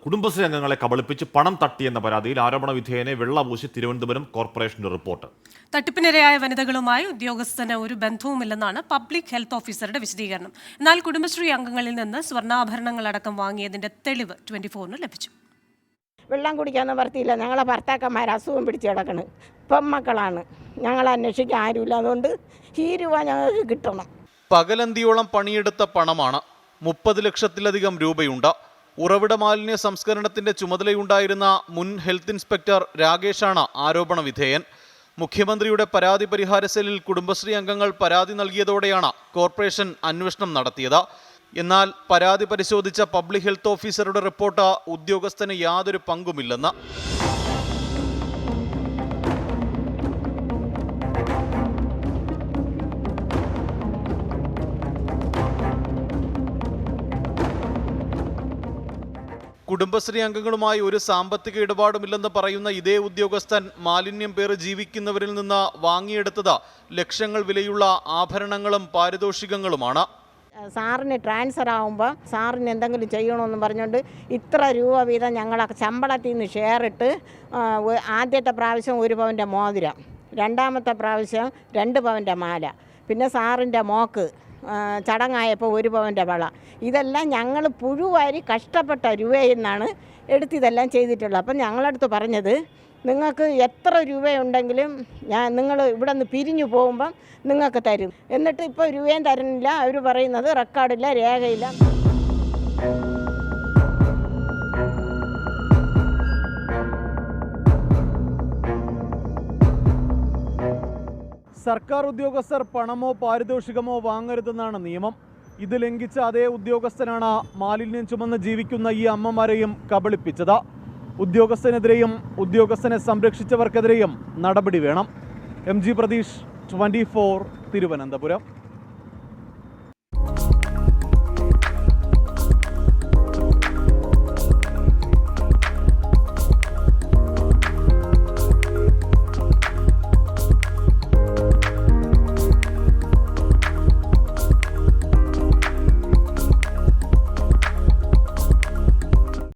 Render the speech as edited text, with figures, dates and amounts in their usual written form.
കുടുംബശ്രീ അംഗങ്ങളെ കബളിപ്പിച്ച് പണം തട്ടിയെന്ന പരാതിയിൽ ആരോപണ വിധേയനെ വെള്ളപൂശി തിരുവനന്തപുരം കോർപ്പറേഷന്റെ റിപ്പോർട്ട്. തട്ടിപ്പിനിരയായ വനിതകളുമായി ഉദ്യോഗസ്ഥന് ഒരു ബന്ധവുമില്ലെന്നാണ് പബ്ലിക് ഹെൽത്ത് ഓഫീസറുടെ വിശദീകരണം. എന്നാൽ കുടുംബശ്രീ അംഗങ്ങളിൽ നിന്ന് സ്വർണ്ണാഭരണങ്ങളടക്കം വാങ്ങിയതിന്റെ തെളിവ് 24-ന് ലഭിച്ചു. വെള്ളം കുടിക്കാമെന്ന് പറഞ്ഞില്ല. ഞങ്ങളെ ഭർത്താക്കന്മാർ അസുഖം പിടിച്ച് കിടക്കണ്, പെമ്മക്കളാണ്, ഞങ്ങളെ അന്വേഷിക്കാൻ ആരുമില്ല. അതുകൊണ്ട് ഈ രൂപ ഞങ്ങൾക്ക് കിട്ടണം. പകലന്തിയോളം പണിയെടുത്ത പണമാണ്. 30 ലക്ഷത്തിലധികം രൂപയുണ്ട്. ഉറവിട മാലിന്യ സംസ്കരണത്തിന്റെ ചുമതലയുണ്ടായിരുന്ന മുൻ ഹെൽത്ത് ഇൻസ്പെക്ടർ രാകേഷാണ് ആരോപണ വിധേയൻ. മുഖ്യമന്ത്രിയുടെ പരാതി പരിഹാര സെല്ലിൽ കുടുംബശ്രീ അംഗങ്ങൾ പരാതി നൽകിയതോടെയാണ് കോർപ്പറേഷൻ അന്വേഷണം നടത്തിയത്. എന്നാൽ പരാതി പരിശോധിച്ച പബ്ലിക് ഹെൽത്ത് ഓഫീസറുടെ റിപ്പോർട്ട് ഉദ്യോഗസ്ഥന് യാതൊരു പങ്കുമില്ലെന്ന്. കുടുംബശ്രീ അംഗങ്ങളുമായി ഒരു സാമ്പത്തിക ഇടപാടുമില്ലെന്ന് പറയുന്ന ഇതേ ഉദ്യോഗസ്ഥൻ മാലിന്യം പേറി ജീവിക്കുന്നവരിൽ നിന്ന് വാങ്ങിയെടുത്തത് ലക്ഷങ്ങൾ വിലയുള്ള ആഭരണങ്ങളും പാരിതോഷികങ്ങളുമാണ്. സാറിന് ട്രാൻസ്ഫർ ആകുമ്പോൾ സാറിന് എന്തെങ്കിലും ചെയ്യണമെന്ന് പറഞ്ഞുകൊണ്ട് ഇത്ര രൂപ വീതം ഞങ്ങളെ ശമ്പളത്തിൽ നിന്ന് ഷെയർ ഇട്ട് ആദ്യത്തെ പ്രാവശ്യം 1 പവൻ്റെ മോതിരം, രണ്ടാമത്തെ പ്രാവശ്യം 2 പവൻ്റെ മാല, പിന്നെ സാറിൻ്റെ മോക്ക് ചടങ്ങായപ്പോൾ 1 പവൻ്റെ വള. ഇതെല്ലാം ഞങ്ങൾ പുഴുവാരി കഷ്ടപ്പെട്ട രൂപയിൽ നിന്നാണ് എടുത്തിതെല്ലാം ചെയ്തിട്ടുള്ളത്. അപ്പം ഞങ്ങളടുത്ത് പറഞ്ഞത്, നിങ്ങൾക്ക് എത്ര രൂപയുണ്ടെങ്കിലും നിങ്ങൾ ഇവിടെ നിന്ന് പിരിഞ്ഞു പോകുമ്പം നിങ്ങൾക്ക് തരും. എന്നിട്ട് ഇപ്പോൾ രൂപയും തരുന്നില്ല. അവർ പറയുന്നത് റെക്കോർഡില്ല, രേഖയില്ല. സർക്കാർ ഉദ്യോഗസ്ഥർ പണമോ പാരിതോഷികമോ വാങ്ങരുതെന്നാണ് നിയമം. ഇത് ലംഘിച്ച അതേ ഉദ്യോഗസ്ഥനാണ് മാലിന്യം ചുമന്ന് ജീവിക്കുന്ന ഈ അമ്മമാരെയും കബളിപ്പിച്ചത്. ഉദ്യോഗസ്ഥനെതിരെയും ഉദ്യോഗസ്ഥനെ സംരക്ഷിച്ചവർക്കെതിരെയും നടപടി വേണം. MG പ്രതീഷ്, 24, തിരുവനന്തപുരം.